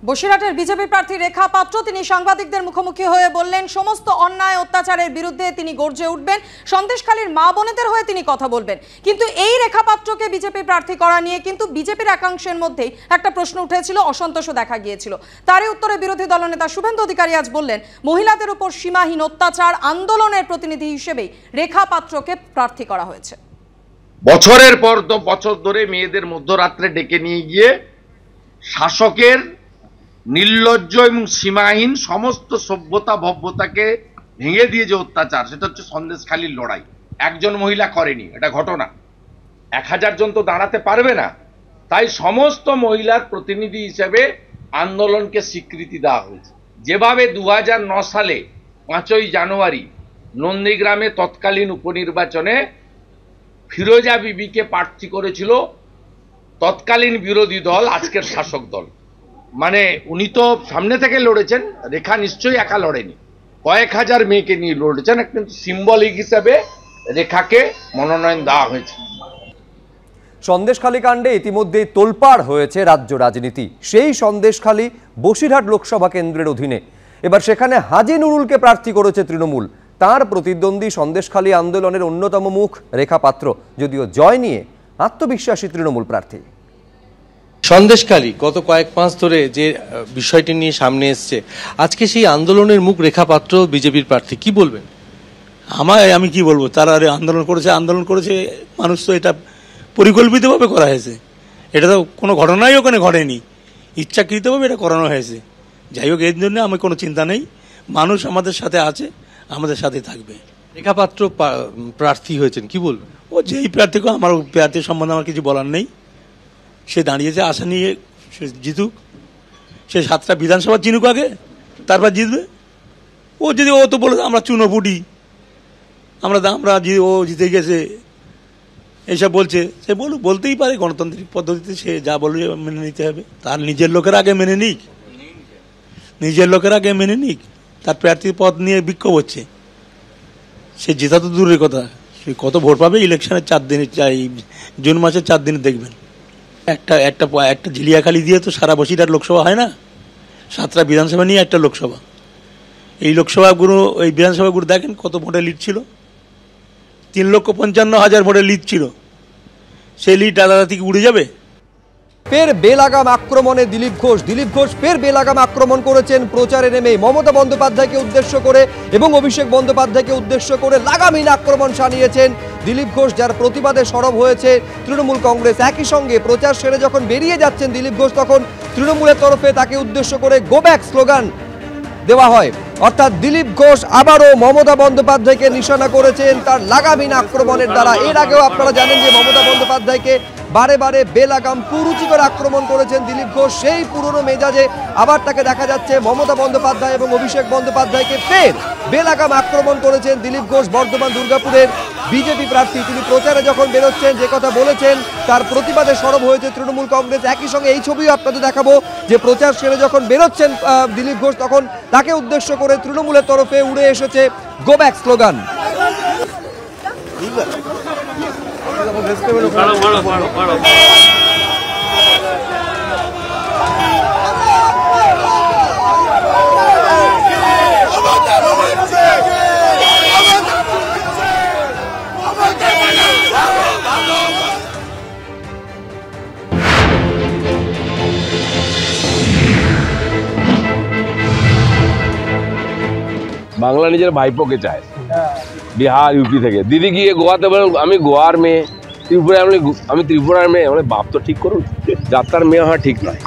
বসিরহাটের বিজেপি প্রার্থী রেখা পাত্র তিনি সাংবাদিকদের মুখোমুখি হয়ে বললেন সমস্ত অন্যায় অত্যাচারের বিরুদ্ধে তিনি গর্জে উঠবেন, সন্দেশখালীর মা বোনেদের হয়ে তিনি কথা বলবেন। কিন্তু এই রেখা পাত্রকে বিজেপি প্রার্থী করা নিয়ে কিন্তু বিজেপির একাংশের মধ্যেই একটা প্রশ্ন উঠেছিল, অসন্তোষও দেখা গিয়েছিল। তারই উত্তরে বিরোধী দলনেতা শুভেন্দু অধিকারী আজ বললেন মহিলাদের উপর সীমাহীন অত্যাচার আন্দোলনের প্রতিনিধি হিসেবেই রেখা পাত্রকে প্রার্থী করা হয়েছে। বছরের পর বছর ধরে মেয়েদের মধ্যরাত্রে ডেকে নিয়ে গিয়ে শাসকের নির্লজ্জ এবং সীমাহীন সমস্ত সভ্যতা ভব্যতাকে ভেঙে দিয়ে যে অত্যাচার, সেটা হচ্ছে সন্দেশখালীর লড়াই। একজন মহিলা করেনি, এটা ঘটনা। 1000 জন তো দাঁড়াতে পারবে না, তাই সমস্ত মহিলার প্রতিনিধি হিসেবে আন্দোলনকে স্বীকৃতি দেওয়া হয়েছে। যেভাবে 2009 সালে 5ই জানুয়ারি নন্দীগ্রামে তৎকালীন উপনির্বাচনে ফিরোজা বিবিকে প্রার্থী করেছিল তৎকালীন বিরোধী দল, আজকের শাসক দল। মানে উনি তো সামনে থেকে লড়েছেন, রেখা নিশ্চয়ই একা লড়েনি, কয়েক হাজার মেয়েকে নিয়ে লড়েছেন, কিন্তু সিম্বলিক হিসেবে রেখাকে মনোনয়ন দেওয়া হয়েছে। সন্দেশখালী কাণ্ডে ইতিমধ্যেই তোলপাড় হয়েছে রাজ্য রাজনীতি। সেই সন্দেশখালী বসিরহাট লোকসভা কেন্দ্রের অধীনে এবার সেখানে হাজী নুরুলকে প্রার্থী করেছে তৃণমূল। তার প্রতিদ্বন্দ্বী সন্দেশখালী আন্দোলনের অন্যতম মুখ রেখা পাত্র, যদিও জয় নিয়ে আত্মবিশ্বাসী তৃণমূল প্রার্থী। সন্দেশখালী গত কয়েক মাস ধরে যে বিষয়টি নিয়ে সামনে এসছে, আজকে সেই আন্দোলনের মুখ রেখা পাত্র বিজেপির প্রার্থী, কি বলবেন? আমি কি বলবো, তারা আন্দোলন করেছে মানুষ তো এটা পরিকল্পিতভাবে করা হয়েছে। এটা তো কোনো ঘটনাই ওখানে ঘটেনি, ইচ্ছাকৃতভাবে এটা করানো হয়েছে। যাই হোক, এর জন্য আমার কোনো চিন্তা নেই, মানুষ আমাদের সাথে আছে, আমাদের সাথে থাকবে। রেখা পাত্র প্রার্থী হয়েছেন, কি বলবেন? ও যেই প্রার্থীকে, আমার প্রার্থীর সম্বন্ধে আমার কিছু বলার নেই। সে দাঁড়িয়েছে, আশা নিয়ে সে জিতুক, সে 7টা বিধানসভা চিনুক আগে, তারপর জিতবে। ও তো বলে আমরা চুনোপুটি, আমরা ও জিতে গেছে এইসব বলছে, সে বলতেই পারে, গণতান্ত্রিক পদ্ধতিতে সে যা বলবে মেনে নিতে হবে। তার নিজের লোকের আগে মেনে নিক, তার প্রার্থীর পদ নিয়ে বিক্ষোভ হচ্ছে, সে জেতা তো দূরের কথা, সে কত ভোট পাবে ইলেকশনের 4 দিনে, জুন মাসের 4 দিনে দেখবেন। একটা ঝিলিয়াখালী দিয়ে তো সারা বসিরহাট লোকসভা হয় না, 7টা বিধানসভা নিয়ে একটা লোকসভা। এই বিধানসভাগুলো দেখেন কত ভোটে লিড ছিল, 3,55,000 ভোটে লিড ছিল। সেই লিড আলাদা থেকে উড়ে যাবে। ফের বেলাগাম আক্রমণে দিলীপ ঘোষ ফের বেলাগাম আক্রমণ করেছেন প্রচারে নেমে। মমতা বন্দ্যোপাধ্যায়কে উদ্দেশ্য করে এবং অভিষেক বন্দ্যোপাধ্যায়কে উদ্দেশ্য করে লাগামহীন আক্রমণ শানিয়েছেন দিলীপ ঘোষ, যার প্রতিবাদে সরব হয়েছে তৃণমূল কংগ্রেস। একই সঙ্গে প্রচার সেরে যখন বেরিয়ে যাচ্ছেন দিলীপ ঘোষ, তখন তৃণমূলের তরফে তাকে উদ্দেশ্য করে গো ব্যাক স্লোগান দেওয়া হয়। অর্থাৎ দিলীপ ঘোষ আবারও মমতা বন্দ্যোপাধ্যায়কে নিশানা করেছেন তার লাগামহীন আক্রমণের দ্বারা। এর আগেও আপনারা জানেন যে মমতা বন্দ্যোপাধ্যায়কে বারে বারে বেলাগাম কুরুচিকর আক্রমণ করেছেন দিলীপ ঘোষ। সেই পুরনো মেজাজে আবার তাকে দেখা যাচ্ছে মমতা বন্দ্যোপাধ্যায় এবং অভিষেক বন্দ্যোপাধ্যায়কে ফের বেলাগাম আক্রমণ করেছেন দিলীপ ঘোষ। বর্ধমান দুর্গাপুরের বিজেপি প্রার্থী, তিনি প্রচারে যখন বেরোচ্ছেন যে কথা বলেছেন তার প্রতিবাদে সরব হয়েছে তৃণমূল কংগ্রেস। একই সঙ্গে এই ছবিও আপনাদের দেখাবো যে প্রচার সেরে যখন বেরোচ্ছেন দিলীপ ঘোষ, তখন তাকে উদ্দেশ্য করে তৃণমূলের তরফে উড়ে এসেছে গো ব্যাক স্লোগান। বাংলা নিজের ভাইপোকে চায়, বিহার ইউপি থেকে। দিদি গিয়ে গোয়াতে বলেন আমি গোয়ার মেয়ে, ত্রিপুরায় আমি ত্রিপুরার মেয়ে। মানে বাপ তো ঠিক করুন, যাত্রার মেয়ে হওয়া ঠিক নয়।